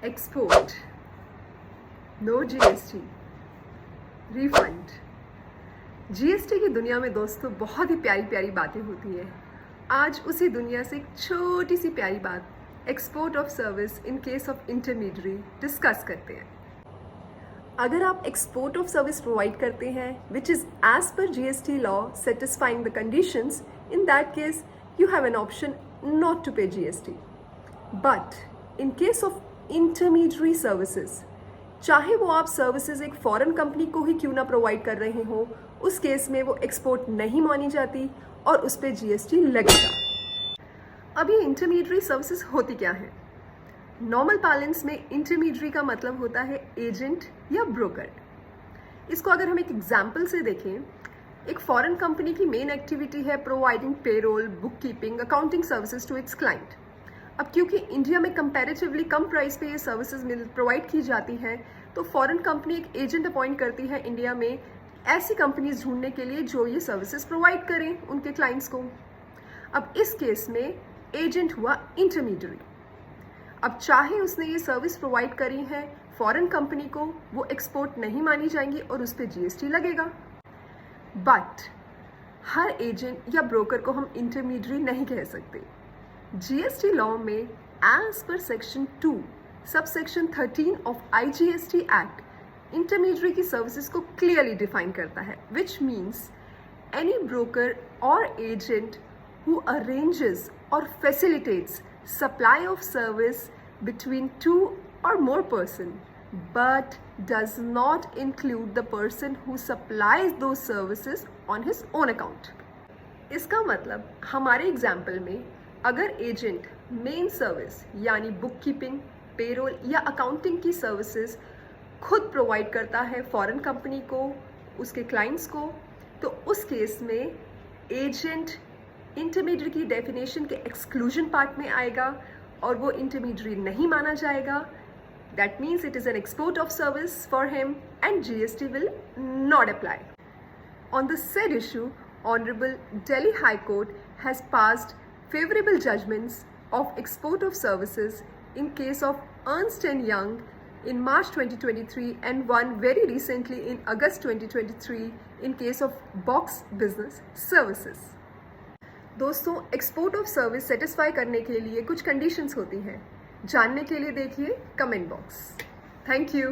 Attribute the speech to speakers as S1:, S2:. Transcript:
S1: Export, no GST, refund. GST की दुनिया में दोस्तों बहुत ही प्यारी प्यारी बातें होती है। आज उसी दुनिया से एक छोटी सी प्यारी बात, export of service in case of intermediary, discuss करते हैं। अगर आप एक्सपोर्ट ऑफ सर्विस प्रोवाइड करते हैं which is as per GST law satisfying the conditions, in that case you have an option not to pay GST. But in case of intermediary services, चाहे वो आप services एक foreign company को ही क्यों ना provide कर रहे हो, उस केस में वो एक्सपोर्ट नहीं मानी जाती और उस पर जीएसटी लगेगा। अब ये इंटरमीडियरी सर्विसेज होती क्या है? नॉर्मल पैलेंस में इंटरमीडियरी का मतलब होता है एजेंट या ब्रोकर। इसको अगर हम एक एग्जाम्पल से देखें, एक फॉरेन कंपनी की मेन एक्टिविटी है providing payroll, book keeping, accounting services to its client. अब क्योंकि इंडिया में कंपैरेटिवली कम प्राइस पे ये सर्विसेज प्रोवाइड की जाती हैं, तो फॉरेन कंपनी एक एजेंट अपॉइंट करती है इंडिया में ऐसी कंपनीज ढूंढने के लिए जो ये सर्विसेज प्रोवाइड करें उनके क्लाइंट्स को। अब इस केस में एजेंट हुआ इंटरमीडियरी। अब चाहे उसने ये सर्विस प्रोवाइड करी है फॉरेन कंपनी को, वो एक्सपोर्ट नहीं मानी जाएंगी और उस पर जीएसटी लगेगा। बट हर एजेंट या ब्रोकर को हम इंटरमीडियरी नहीं कह सकते। जीएसटी लॉ में as per section 2 sub section 13 of IGST act intermediary की सर्विसेज को क्लियरली डिफाइन करता है, विच मीन्स एनी ब्रोकर और एजेंट हु अरेंजेस और facilitates supply of service between 2 or more person but does not include the person who supplies those services on his own account. इसका मतलब हमारे example में अगर agent main service यानी book keeping, payroll या accounting की services खुद provide करता है फॉरेन कंपनी को, उसके क्लाइंट्स को, तो उस केस में एजेंट इंटरमीडियरी की डेफिनेशन के एक्सक्लूजन पार्ट में आएगा और वो इंटरमीडियरी नहीं माना जाएगा। That means it is an export of service for him and GST will not apply. On the said issue, Honorable Delhi High Court has passed favorable judgments of export of services in case of Ernst & Young in March 2023 and one very recently in August 2023 in case of Box Business Services. दोस्तों, export of service satisfy करने के लिए कुछ conditions होती हैं। जानने के लिए देखिए कमेंट बॉक्स। Thank you.